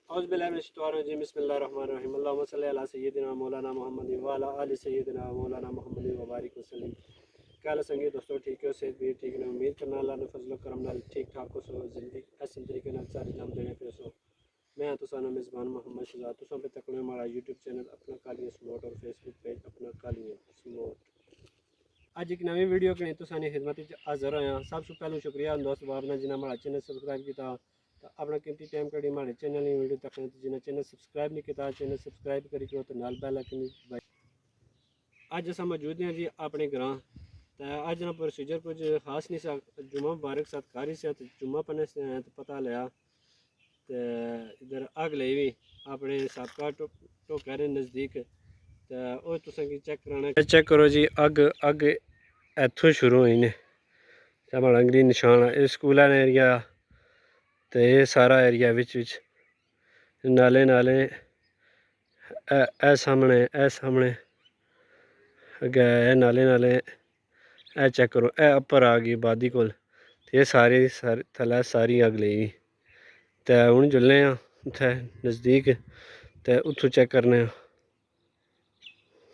औज़ुबिल्लाहिमिनश्शैतानिर्रजीम बिस्मिल्लाहिर्रहमानिर्रहीम अल्लाहुम्मा सल्लि अला सय्यिदिना मौलाना मुहम्मद व अला आलि सय्यिदिना मौलाना मुहम्मद व बारिक वसल्लम। क्या हाल संगी दोस्तों, ठीक हो? सेहत भी ठीक ने? उम्मीद करना अल्लाह ने फजल करम नाल ठीक ठाक हो सो जिंदगी ऐसे तरीके नाल सारे नाम देने पे सो। मैं तुसाना मेज़बान मोहम्मद शहजाद तुसां पे तकने हमारा यूट्यूब चैनल अपना कालियां स्मोट और फेसबुक पेज अपना कालियां स्मोट। आज एक नवी वीडियो के तुसानी खिदमत हाज़र होया। सब से पहले शुक्रिया दोस्त बाब ने जिन्हें हमारा चैनल सब्सक्राइब किया। तो अपना कीमती टाइम कड़ी हमारे चैनल की वीडियो तक जिन्हें चैनल सब्सक्राइब नहीं किया चैनल सब्सक्राइब करी करो तो नाल बेल आइकन दबाई। अज अस मौजूद हैं जी अपने ग्रां। तो अज ना प्रोसीजर कुछ खास नहीं सा, जुम्मा मुबारक साथ कारी से जुम्मा पढ़ने से तो पता लिया तो इधर अग ले भी अपने सबका टोकर नज़दीक तो तुसें चेक कराना। चेक करो जी अग अग इत्थों शुरू हुई ने हमारा ग्रीन निशान है स्कूल एरिया तो ये सारा एरिया विच नाले नाले ए सामने अगे नाले नाले ए चेक करो ए उपर आ गई बादी कोल ये सारी थल्लै सारी अग लेई तो हूँ जुलने उत्थै नज़दीक तो उत्थों चेक करने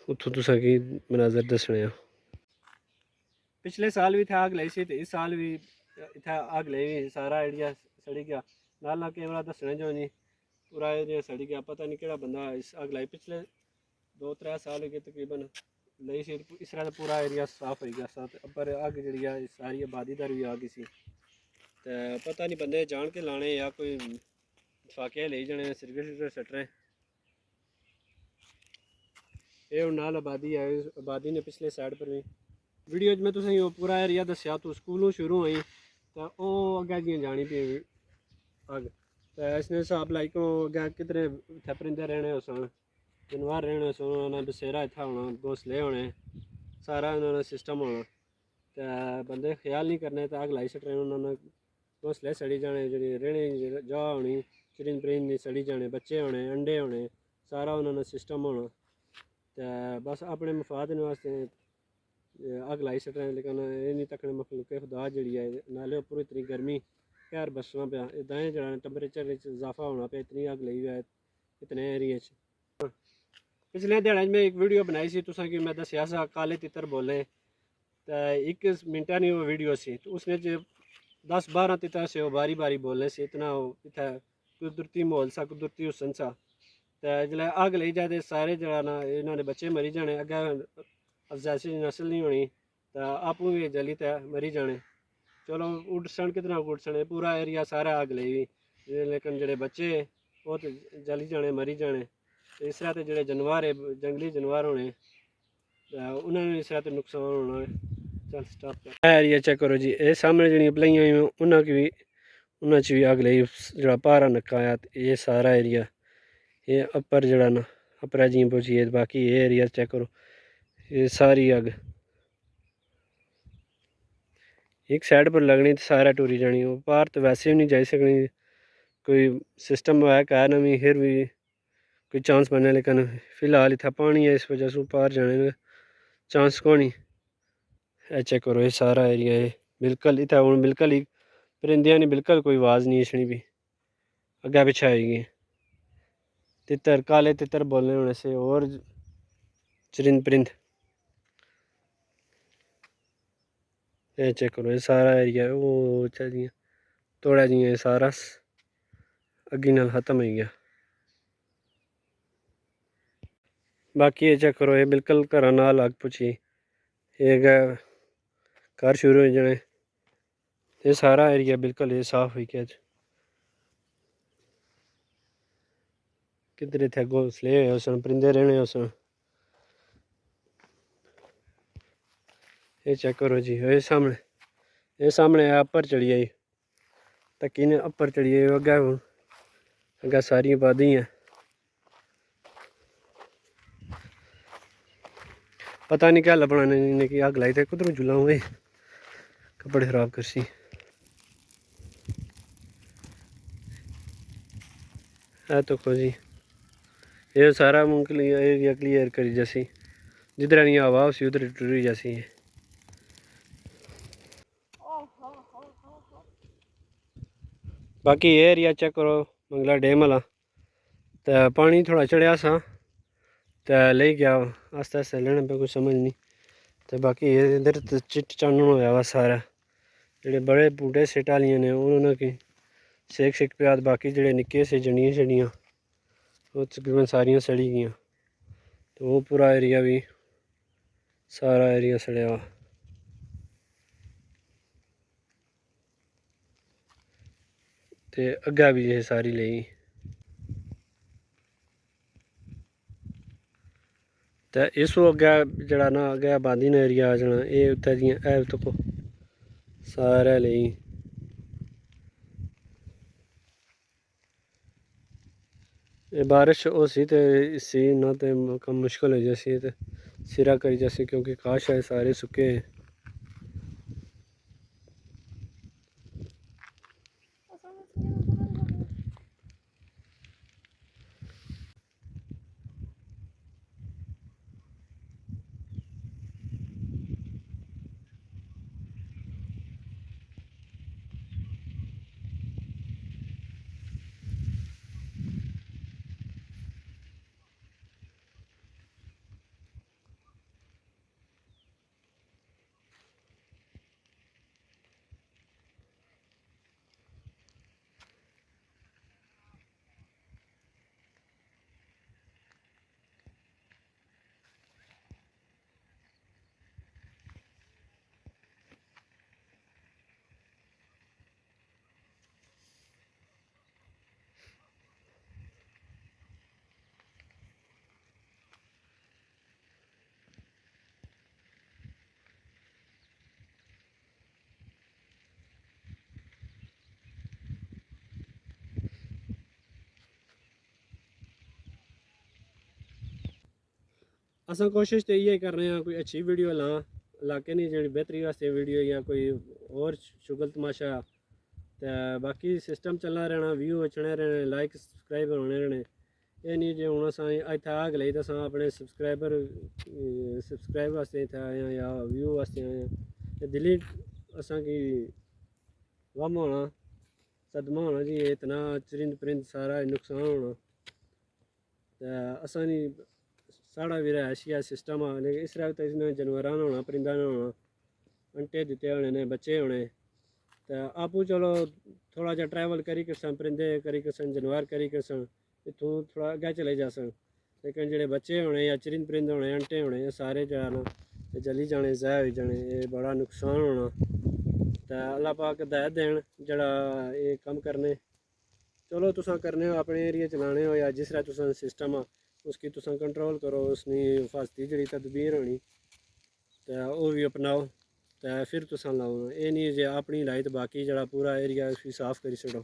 उत्थों तुसें की मनाजर दस्सने। पिछले साल भी इत्थै अग लाई सी तो इस साल भी इत्थै अग लाई सारा एरिया सड़ी गया। नाल कैमरा दस्सने जो नहीं पूरा एरिया सड़ी गया। पता नहीं केड़ा बंदा इस अग लाई पिछले 2-3 साल हो गए तकरीबन लई सी इस तरह पूरा एरिया साफ हो गया सा पर अग जी सारी आबादीदार भी आ गई सी तो पता नहीं बंदे जान के लाने या कोई फाके ले जाने सिरके सटने। ये हूँ नाल आबादी है आबादी ने पिछले साइड पर भी वीडियो में तुसें पूरा एरिया दस्या तो स्कूलों शुरू हुई तो वह अग्गें जियां जानी पी अग तो इसने हिसाब लाई को अग्गें कितने इत्थै परिंदे रहने हो सन जानवर रहने सन उन्होंने बसेरा इत्थै होना घोंसले होने सारा उन्होंने सिस्टम होना तो बंदे ख्याल नहीं करने तो अग लाई सटने उन्होंने घोंसले सड़ी जाने जी रहने जगह होनी चरिंद परिंद सड़ी जाने बच्चे होने अंडे होने सारा उन्होंने सिस्टम होना तो बस अपने मफाद वास्ते अग लाई सटने लेकिन ये नहीं तकने मखलूक खुदा जी है नाले उपर इतनी गर्मी घर बसना पाया दाएं जरा टैंपरेचर इजाफा होना पाया इतनी अग लगी है इतने एरिए पिछले दिहाड़े में एक वीडियो बनाई सी तुसा कि मैं दसिया सा काले तितर बोले तो 1 मिनटा नहीं वो वीडियो सी तो उसने 10-12 तितर से वो बारी बारी बोले से इतना इतना कुदरती माहौल सा कुदरती हुसन सा तो जिसलै अग लगी जाए सारे जरा ना इन्होंने बच्चे मरी जाने अग्गें अफजैशी नस्ल नहीं होनी तो आपूं भी जली तो मरी जाने। चलो उड़सन कितना उड़सन पूरा एरिया सारा अग लगी लेकिन जेह्ड़े बच्चे वो तो जली जाने मरी जाने इस तरह के जेह्ड़े जानवर है जंगली जानवर होने उन्होंने इस तरह तो नुकसान होना है। चल स्टॉप एरिया चेक करो जी ये सामने जी पलाइयां हुई उन्होंने भी उन्होंने भी अग लगी जो भारा नक्का आया ये सारा एरिया ये अपर जड़ा ना अपरा जी पहुँची बाकी ये एरिया चेक करो ये सारी अग एक साइड पर लगनी तो सारा टूरी जानी वो पार तो वैसे भी नहीं जाई सकनी कोई सिस्टम है कहना भी फिर भी कोई चांस बनने लेकिन फिलहाल इतना पानी है इस वजह से पार जाने चांस को नहीं। चेक करो ये सारा एरिया है बिल्कुल इतना हूँ बिल्कुल ही परिंदियां नहीं बिल्कुल कोई आवाज़ नहीं इछनी भी अग्गे पिछे आई गई तितर काले तितर बोलने होने से और चरिंद परिंद ये चेक करो ये सारा एरिया वो अच्छा जी थोड़ा जी ये सारा अग्गी नाल खत्म हो गया। बाकी ये चेक करो ये बिल्कुल घर नाल अग पुछी ये घर शुरू हो जाने ये सारा एरिया बिल्कुल ये साफ हो गया किधर इतने घोंसले हो सन परिंदे रहने हो सन। ये चेक करो जी ये सामने अपर चढ़ी आई तकी ने अपर चढ़ी आई अग्गै हूँ अग्गै सारी आबादी हैं पता नहीं क्या बनाने ने की अग लाई थे कुदरों जुला हुए कपड़े खराब करसी। है तो खो जी ये सारा मूंगफली एरिया क्लियर करी जैसी जिधर नहीं हवा उसी उधर टूरी जैसी है। बाकी ये एरिया चेक करो मंगला डैम वाला तो पानी थोड़ा चढ़िया सा तो ले गया आस्ते आस्ते लेने पे कुछ समझ नहीं। तो बाकी इधर तो चिट चानन होया वा सारा जेह्ड़े बड़े बूटे सिट आलियां ने उन्होंने की सेक शेक पिया। बाकी जेह्ड़े निक्के से जड़ियां शड़ियां वो तकरीबन सारियां सड़ी गईयां। तो वो पूरा एरिया भी सारा एरिया सड़िया वा। ते अग्गै भी ये सारी लेई तो इस अग्गै जड़ा ना अग्गै आबादी ने एरिया आ जाना ये उत्थै दियां है तको सारे लेई। बारिश हो सी तो सी ना तो कम मुश्किल हो जासी तो सिरा करी जासी क्योंकि काश है सारे सुके। अस कोशिश तो इयै कर रहे हैं कोई अच्छी वीडियो लां इलाके नहीं जी बेहतरी वास्ते वीडियो या कोई और शुगल तमाशा। तो बाकी सिस्टम चलना रहना व्यू अचने रहने लाइक सबसक्राइबर होने रहने। ये नहीं जो हूँ अस इत्थै आग लेई तो अपने सबसक्राइब वास्ते इत्थै आए हैं या व्यू वास्ते आए हैं। दिल्ली असेंगी गम होना सदमा होना जी इतना चरिंद परिंद सारा नुकसान होना। तो असा नहीं साढ़ा भी रहायशिया सिस्टम आ लेकिन इस वक्त इसने जानवर होना परिंदा ने होना अंटे दिते होने ने बच्चे होने। तो आपू चलो थोड़ा जहा ट्रैवल करी करसन परिंदे करी करसन जानवर करी करसन इतों थोड़ा अग्गै चले जासन। लेकिन जेह्ड़े बच्चे होने या चरिंद परिंद होने अंटे होने सारे जो ना जली जाने ज़ाया होई जाने ये बड़ा नुकसान होना। तो अल्लाह पाक हिदायत देन जड़ा ये कम करने। चलो तुसां करने हो अपने एरिया चलाने हो या जिस तरह तुसां सिस्टम आ उसकी तुसां कंट्रोल करो उसनी हिफाजती जड़ी तदबीर होनी तो वह भी अपनाओ। तो फिर तुसां लाओ ये नहीं जे अपनी लाई तो बाकी जड़ा पूरा एरिया उसकी साफ करी छड़ो।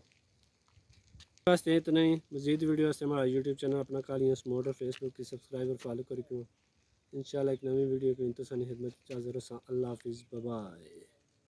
वास्ते इतना ही मजीद वीडियो वास्ते हमारा यूट्यूब चैनल अपना कालियंस मोड और फेसबुक की सब्सक्राइब और फॉलो करी क्यों इंशाल्लाह एक नवी वीडियो की तुसां खिदमत हाज़िर होसां। अल्लाह हाफिज़ बाय।